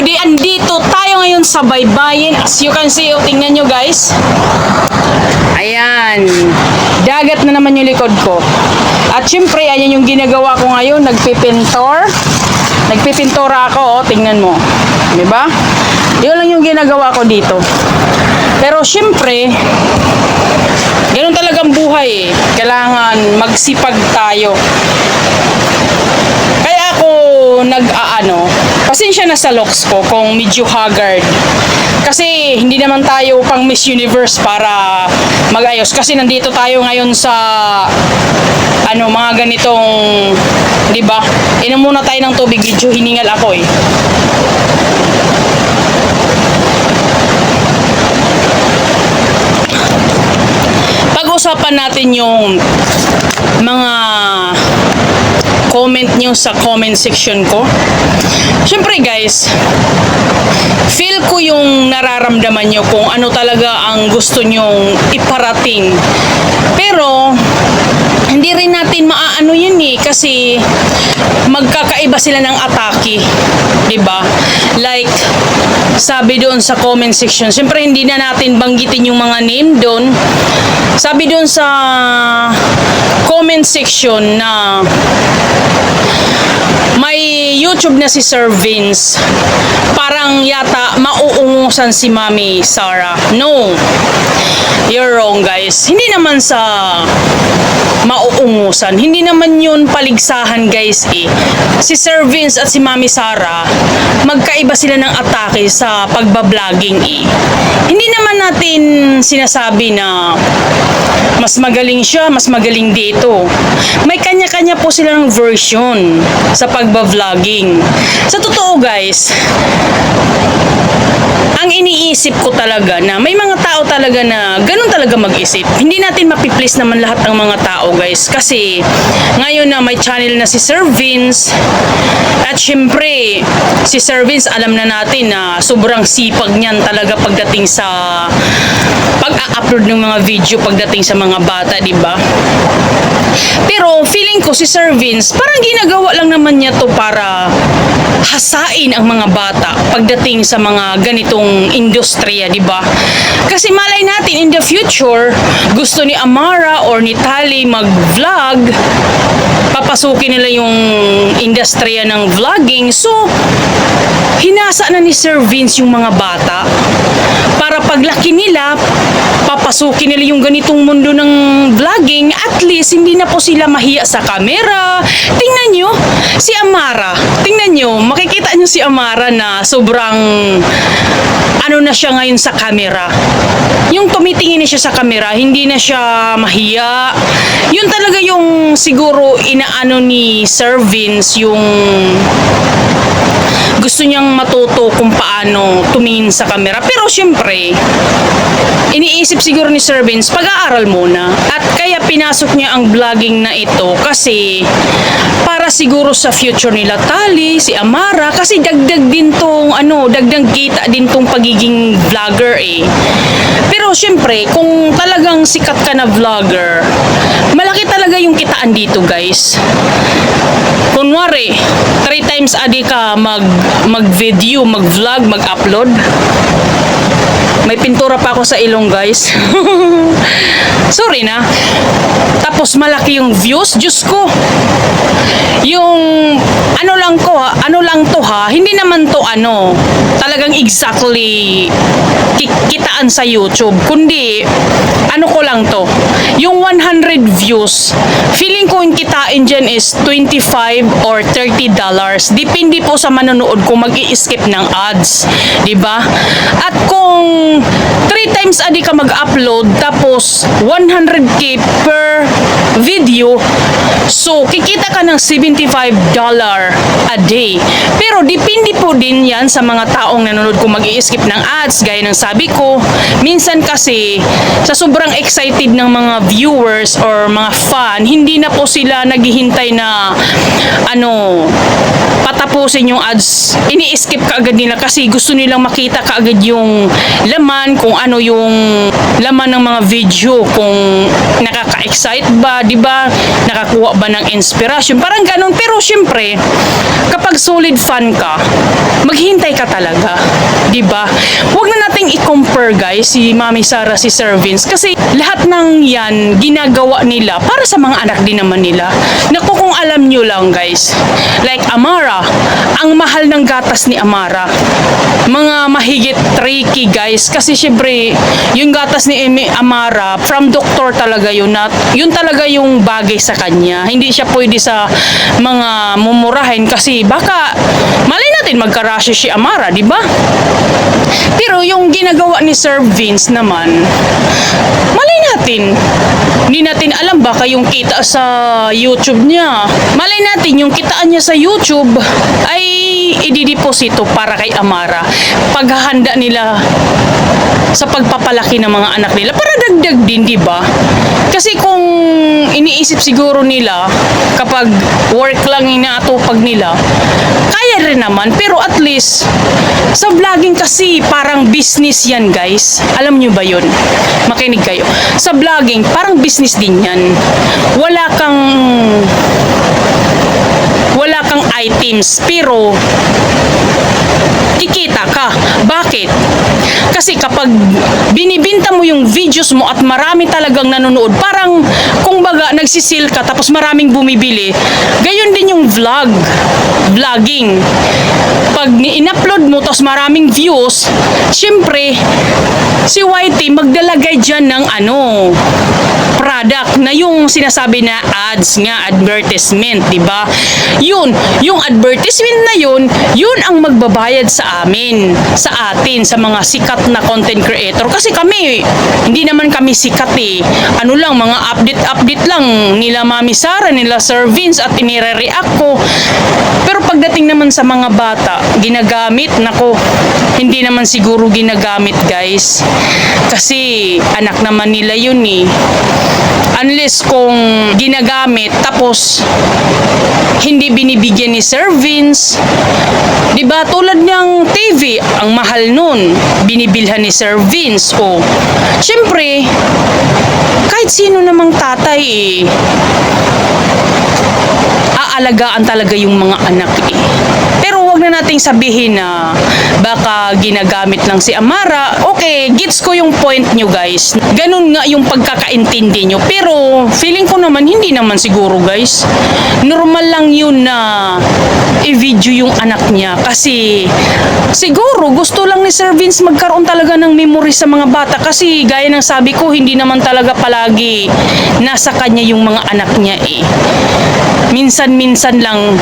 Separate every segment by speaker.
Speaker 1: Goody, andito tayo ngayon sa baybayin. As you can see, tingnan nyo guys. Ayan. Dagat na naman yung likod ko. At syempre, ayan yung ginagawa ko ngayon. Nagpipintora ako, tingnan mo. Diba? Yun lang yung ginagawa ko dito. Pero syempre, ganun talagang buhay eh. Kailangan magsipag tayo. Kaya ako pasensya na sa looks ko kung medyo haggard. Kasi hindi naman tayo pang Miss Universe para magayos. Kasi nandito tayo ngayon sa mga ganitong, 'di ba? Inom muna tayo ng tubig, medyo hiningal ako eh. Pag-usapan natin yung mga comment nyo sa comment section ko. Syempre guys, feel ko yung nararamdaman nyo kung ano talaga ang gusto nyong iparating. Pero hindi rin natin maaano yun eh, kasi magkakaiba sila ng atake, 'di ba? Like sabi doon sa comment section, syempre hindi na natin banggitin yung mga name doon. Sabi doon sa comment section na may YouTube na si Sir Vince. Parang yata mauungusan si Mami Sarah. No. You're wrong guys. Hindi naman sa mauungusan. Hindi naman yun paligsahan guys eh. Si Sir Vince at si Mami Sarah, magkaiba sila ng atake sa pagbabloging eh. Hindi naman natin sinasabi na mas magaling siya, mas magaling dito. May kanya-kanya po sila ng version sa pagbabloging. Sa totoo guys, ang iniisip ko talaga na may mga tao talaga na ganun talaga mag-isip. Hindi natin mapiplease naman lahat ng mga tao guys. Kasi ngayon na may channel na si Sir Vince, at syempre si Sir Vince alam na natin na sobrang sipag niyan talaga pagdating sa pag-upload ng mga video pagdating sa mga bata, di ba? Pero feeling ko si Sir Vince parang ginagawa lang naman niya to para hasain ang mga bata pagdating sa mga ganitong industriya, di ba? Kasi malay natin in the future gusto ni Amara or ni Tali mag-vlog, papasukin nila yung industriya ng vlogging. So hinasa na ni Sir Vince yung mga bata para paglaki nila papasukin nila yung ganitong mundo ng vlogging. At least hindi na po sila mahiya sa camera. Tingnan nyo si Amara, tingnan nyo, makikita nyo si Amara na sobrang na siya ngayon sa camera. Yung tumitingin na siya sa camera, hindi na siya mahiya. Yun talaga yung siguro inaano ni Sir Vince, yung gusto niyang matuto kung paano tumingin sa camera. Pero syempre, iniisip siguro ni Sir Vince, pag-aaral muna. At kaya pinasok niya ang vlogging na ito kasi para siguro sa future nila Tali, si Amara, kasi dagdag din tong dagdag kita din tong pagiging vlogger eh. Pero syempre, kung talagang sikat ka na vlogger, malaki talaga yung kitaan dito guys. Kunwari, 3 times a day ka mag-video, mag-vlog, mag-upload. May pintura pa ako sa ilong guys. Sorry na. Tapos malaki yung views, Diyos ko. Yung ano lang to ha, hindi naman to talagang exactly kitaan sa YouTube, kundi ko lang to, yung 100 views, feeling ko yung kitain dyan is $25 or $30. Depende po sa manonood kung mag-i-skip ng ads, diba? At kung 3 times a day ka mag-upload tapos 100k per video, so kikita ka ng $75 a day. Pero depende po din yan sa mga taong nanonood kung mag-i-skip ng ads. Gaya ng sabi ko, minsan kasi sa sobrang excited ng mga viewers or mga fan, hindi na po sila naghihintay na patapusin yung ads. Ini-skip ka agad nila kasi gusto nilang makita kaagad yung laman, kung ano yung laman ng mga video, kung nakaka-excite ba, di ba? Nakakuha ba ng inspiration? Parang ganun. Pero syempre, kapag solid fan ka, maghintay ka talaga. Di ba? Huwag na nating i-compare guys si Mami Sara, si Sir Vince, kasi lahat ng yan ginagawa nila para sa mga anak din naman nila. Naku, kung alam nyo lang guys, like Amara, ang mahal ng gatas ni Amara, mga mahigit 3K guys, kasi syempre yung gatas ni Amara from doktor talaga yun, at yun talaga yung bagay sa kanya. Hindi siya pwede sa mga mumurahin kasi baka malay natin magka-rashes si Amara, di ba? Pero yung ginagawa ni Sir Vince naman, malay natin, hindi natin alam, baka yung kita sa YouTube niya, malay natin yung kitaan niya sa YouTube ay idideposito para kay Amara, paghahanda nila sa pagpapalaki ng mga anak nila, para dagdag din, di ba? Kasi kung iniisip siguro nila kapag work lang inaatupag nila, kaya rin naman, pero at least sa vlogging kasi parang business yan guys. Alam nyo ba yun? Makinig kayo. Sa vlogging parang business din yan. Wala kang items, pero kikita ka. Bakit? Kasi kapag binibinta mo yung videos mo at marami talagang nanonood, parang kung baga nagsisil ka tapos maraming bumibili, gayon din yung vlogging. Pag in-upload mo tapos maraming views, syempre si YT magdalagay dyan ng product na yung sinasabi na ads nga, advertisement, di ba? Yun, yung advertisement na yun ang magbabayad sa amin, sa atin, sa mga sikat na content creator. Kasi kami, hindi naman kami sikat eh. Ano lang, mga update lang nila Mami Sara, nila Sir Vince, at inire-react ko. Pero pagdating naman sa mga bata, ginagamit, nako, hindi naman siguro ginagamit guys. Kasi anak naman nila yun eh. Unless kung ginagamit tapos hindi binibigyan ni Sir Vince, di ba? Tulad ng TV, ang mahal nun, binibilhan ni Sir Vince. O syempre kahit sino namang tatay aalagaan talaga yung mga anak eh. Pero wag na nating sabihin na baka ginagamit lang si Amara. Okay, gets ko yung point nyo guys. Ganun nga yung pagkakaintindi nyo. Pero feeling ko naman hindi naman siguro guys. Normal lang yun na i-video yung anak niya. Kasi siguro gusto lang ni Sir Vince magkaroon talaga ng memory sa mga bata. Kasi gaya ng sabi ko, hindi naman talaga palagi nasa kanya yung mga anak niya eh. Minsan-minsan lang,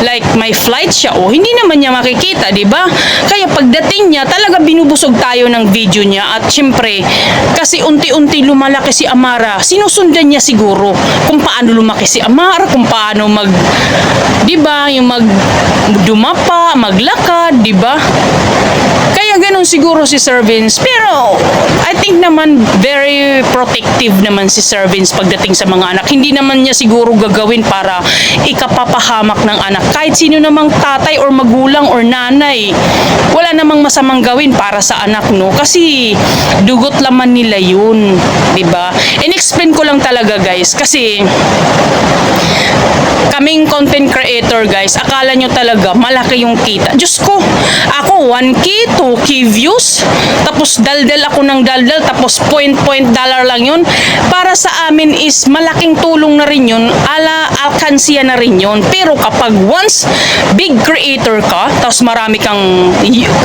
Speaker 1: like may flight siya, hindi naman niya makikita, di ba? Kaya pagdating niya, talaga binubusog tayo ng video niya. At syempre, kasi unti-unti lumalaki si Amara, sinusundan niya siguro kung paano lumaki si Amara, kung paano di ba, yung dumapa, maglakad, di ba? Kaya ganun siguro si Sir Vince. Pero I think naman very protective naman si Sir Vince pagdating sa mga anak. Hindi naman niya siguro gagawin para ikapapahamak ng anak. Kahit sino namang tatay or magulang or nanay, wala namang masamang gawin para sa anak, no? Kasi dugot laman nila yun, di ba? In-explain ko lang talaga guys, kasi kaming content creator guys, akala nyo talaga malaki yung kita. Diyos ko, ako 1K, 2K views, tapos daldal ako ng daldal, tapos point dollar lang yun. Para sa amin is malaking tulong na rin yun, alkansiya na rin yun. Pero kapag once big creator ka, tapos marami kang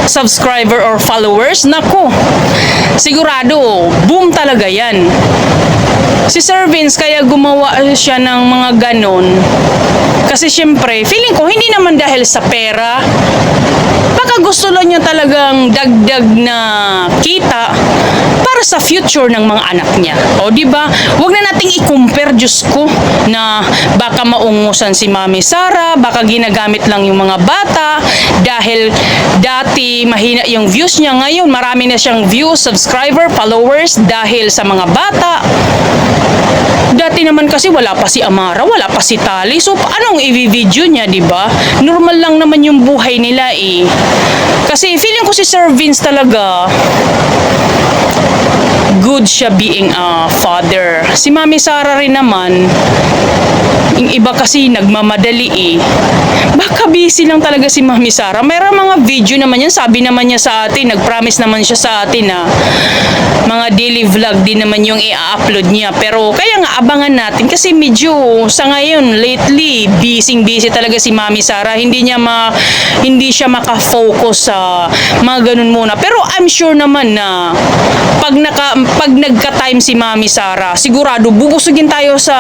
Speaker 1: subscriber or followers, nako, sigurado boom talaga yan. Si Sir Vince kaya gumawa siya ng mga ganon kasi syempre feeling ko hindi naman dahil sa pera, baka gusto lang niya talagang dagdag na kita para sa future ng mga anak niya. O di ba? Huwag na nating i-compare, Diyos ko, na baka maungusan si Mami Sara, baka ginagamit lang yung mga bata dahil dati mahina yung views niya, ngayon marami na siyang views, subscriber, followers dahil sa mga bata. Dati naman kasi wala pa si Amara, wala pa si Tali. So anong i-video niya, 'di ba? Normal lang naman yung buhay nila eh. Kasi feeling ko si Sir Vince talaga good siya being a father. Si Mami Sara rin naman, yung iba kasi nagmamadali eh. Baka busy lang talaga si Mami Sara. Mayroong mga video naman yan. Sabi naman niya sa atin, nag-promise naman siya sa atin na mga daily vlog din naman yung i-upload niya. Pero kaya nga abangan natin kasi medyo sa ngayon, lately, busy talaga si Mami Sara. Hindi siya maka-focus sa mga ganun muna. Pero I'm sure naman na pag nagka-time si Mami Sara, sigurado bubusugin tayo sa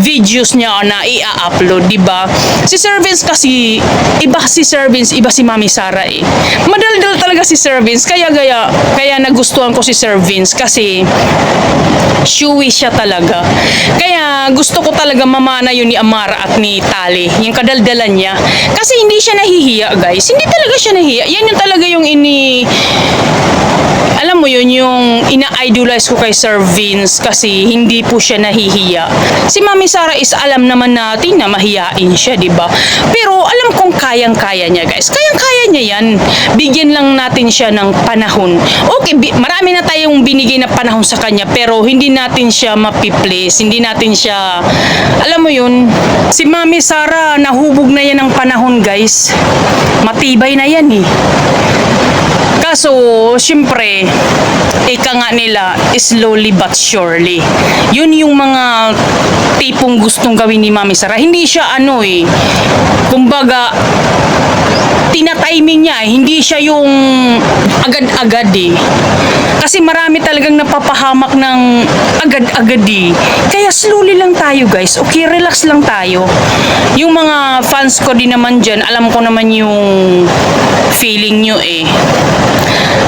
Speaker 1: videos niya na i-upload, di ba? Si Sir Vince kasi, iba si Sir Vince, iba si Mami Sara eh. Madaldal talaga si Sir Vince, kaya nagustuhan ko si Sir Vince kasi chewy siya talaga. Kaya gusto ko talaga mamana yun ni Amara at ni Tali, yung kadaldalan niya. Kasi hindi siya nahihiya, guys. Hindi talaga siya nahihiya. Yan yung talaga yung alam mo yun, yung ina-idolize ko kay Sir Vince kasi hindi po siya nahihiya. Si Mami Sara is alam naman natin na mahiyain siya, di ba? Pero alam kong kayang-kaya niya, guys. Kayang-kaya niya yan. Bigyan lang natin siya ng panahon. Okay, marami na tayong binigay na panahon sa kanya pero hindi natin siya mapi-please. Hindi natin siya, alam mo yun, si Mami Sara nahubog na yan ng panahon, guys. Matibay na yan eh. Kaso, syempre, ika nga nila, slowly but surely. Yun yung mga tipong gustong gawin ni Mami Sara. Hindi siya kumbaga, tina-timing niya eh. Hindi siya yung agad-agad eh. Kasi marami talagang napapahamak ng agad-agad eh. Kaya slowly lang tayo, guys. Okay, relax lang tayo. Yung mga fans ko din naman dyan, alam ko naman yung feeling nyo eh.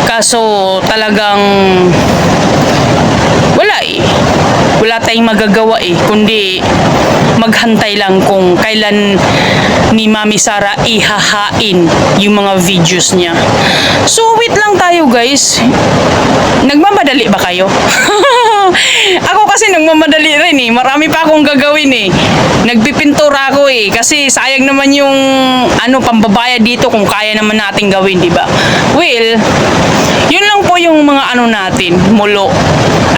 Speaker 1: Kaso talagang wala eh. Wala tayong magagawa eh. Kundi maghantay lang kung kailan ni Mami Sara ihahain yung mga videos niya. So wait lang tayo, guys. Nagmamadali ba kayo? Ako kasi nagmamadali rin eh. Marami pa akong gagawin eh. Nagpipintura ako eh. Kasi sayang naman yung pambabayad dito kung kaya naman natin gawin, di ba? Well, yun lang po yung mga natin, mulo.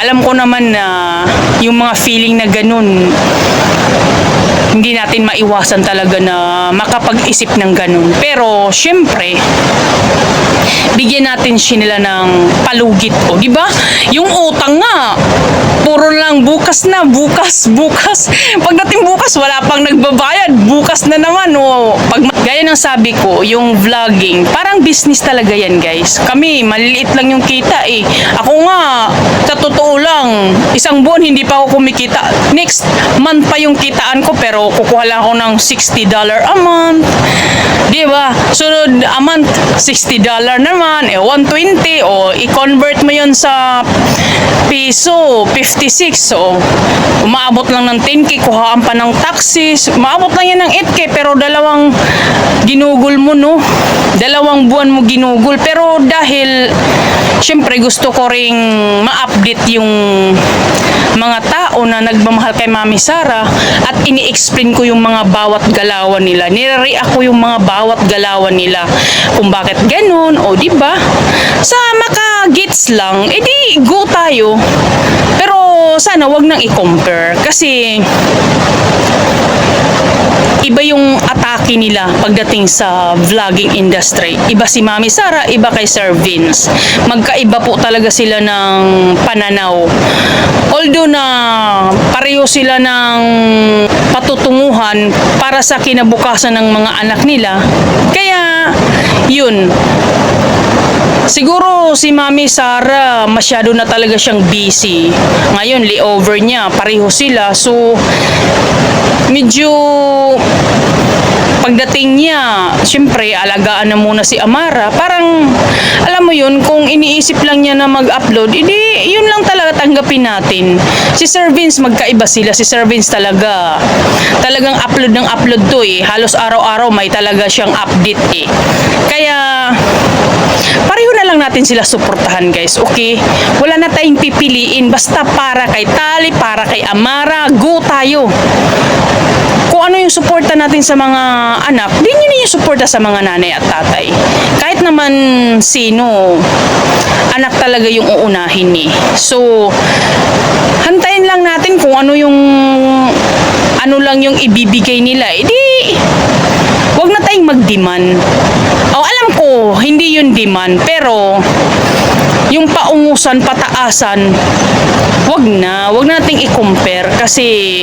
Speaker 1: Alam ko naman na yung mga feeling na ganun, hindi natin maiwasan talaga na makapag-isip ng ganun. Pero, syempre, bigyan natin sila ng palugit o, di ba? Yung utang nga, puro lang bukas na, bukas. Pagdating bukas, wala pang nagbabayad, bukas na naman o. Gaya ng sabi ko, yung vlogging, parang business talaga yan, guys. Kami, maliliit lang yung kita eh. Ako nga, sa totoo lang, isang buwan hindi pa ako kumikita. Next month pa yung kitaan ko, pero kukuha lang ako ng $60 a month. Diba? Sunod a month, $60 naman, 120, o i-convert mo yun sa piso, 56. So, umaabot lang ng 10K, kuhaan pa ng taxes. Umaabot lang yan ng 8K, pero dalawang ginugol mo, no? Dalawang buwan mo ginugol. Pero dahil, syempre gusto ko ring ma-update yung mga tao na nagmamahal kay Mami Sara at ini-explain ko yung mga bawat galawan nila. Nire-react ko yung mga bawat galawan nila kung bakit ganun, o di ba? Sa maka-gets lang, edi go tayo. Pero sana wag nang i-compare kasi iba yung atake nila pagdating sa vlogging industry. Iba si Mami Sara, iba kay Sir Vince. Magkaiba po talaga sila ng pananaw. Although na pareho sila ng patutunguhan para sa kinabukasan ng mga anak nila. Kaya, yun. Siguro si Mami Sara masyado na talaga siyang busy. Ngayon, layover niya, pareho sila. So, medyo pagdating niya, syempre, alagaan na muna si Amara. Parang, alam mo yun, kung iniisip lang niya na mag-upload, edi, yun lang talaga tanggapin natin. Si Sir Vince, magkaiba sila. Si Sir Vince talagang upload ng upload to eh. Halos araw-araw may talaga siyang update eh. Kaya, pareho na lang natin sila suportahan, guys. Okay? Wala na tayong pipiliin. Basta para kay Tali, para kay Amara, go tayo. kung ano yung suporta natin sa mga anak, din yun yung suporta sa mga nanay at tatay. Kahit naman sino, anak talaga yung uunahin eh. So, hantayin lang natin kung ano yung ano lang yung ibibigay nila. Di, wag na tayong mag-demand. O, alam ko, hindi yun demand, pero yung paungusan, pataasan, wag na nating i-compare kasi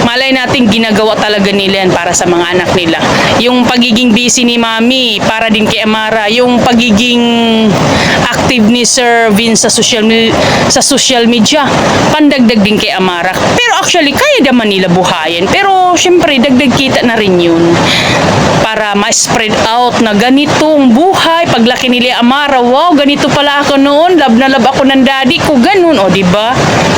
Speaker 1: malay nating ginagawa talaga nila yan para sa mga anak nila. Yung pagiging busy ni Mami para din kay Amara, yung pagiging active ni Sir Vince sa social media, pandagdag din kay Amara. Pero actually, kaya naman nila buhayin. Pero syempre, dagdag kita na rin yun para ma-spread out na ganitong buhay. Paglaki nila Amara, wow, ganito pala ako noon. Love na love ako ng daddy ko, ganun. O, diba?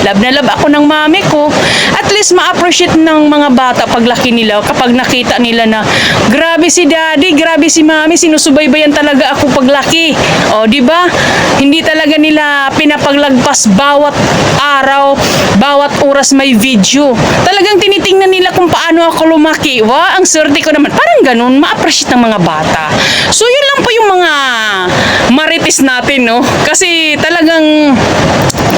Speaker 1: Love na love ako ng mami ko. At least ma-appreciate ng mga bata paglaki nila kapag nakita nila na grabe si daddy, grabe si mami, sinusubaybayan talaga ako paglaki. O, diba? Hindi talaga nila pinapaglagpas bawat araw, bawat oras may video. Talagang tinitingnan nila kung paano ako lumaki. Wow, ang swerte ko naman. Parang ganun, ma-appreciate ng mga bata. So, yun lang po yung mga marites natin, no? Kasi talagang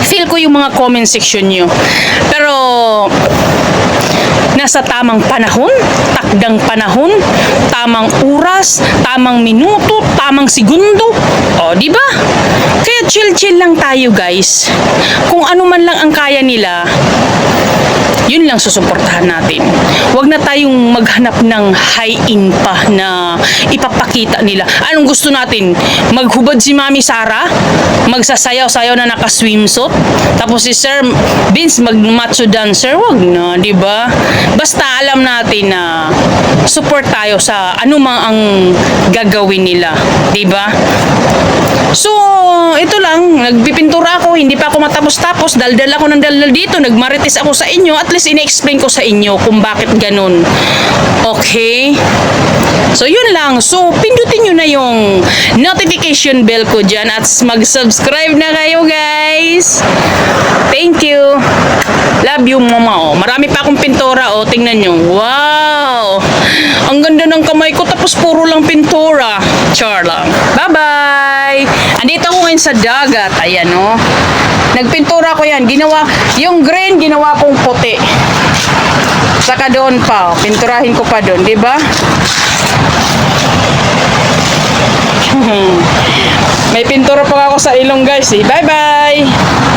Speaker 1: feel ko yung mga comment section nyo. Pero, nasa tamang panahon, takdang panahon, tamang oras, tamang minuto, tamang segundo. O, di ba? Kaya chill-chill lang tayo, guys. Kung ano man lang ang kaya nila, yun lang susuportahan natin. Huwag na tayong maghanap ng high-in pa na ipapakita nila. Anong gusto natin? Maghubad si Mami Sara? Magsasayaw-sayaw na naka-swimsuit? Tapos si Sir Vince mag-macho dancer? Huwag na, di ba? Basta alam natin na support tayo sa anumang ang gagawin nila. Di ba? So, ito lang, nagpipintura ako, hindi pa ako matapos-tapos, daldal ako ng daldal dito, nagmarites ako sa inyo, at least ina-explain ko sa inyo kung bakit ganun. Okay? So, yun lang. So, pindutin nyo na yung notification bell ko dyan at mag-subscribe na kayo, guys. Thank you. Love you, mama. Oh. Marami pa akong pintura, oh. Tingnan nyo. Wow! Ang ganda ng kamay ko, tapos puro lang pintura. Char lang. Bye-bye! Andito ako ngayon sa dagat. Ayan, oh. Nagpintura ko yan. Yung green, ginawa kong puti. Saka doon pa, oh. Pinturahin ko pa doon, di ba? May pintura pa ako sa ilong, guys, eh. Bye-bye!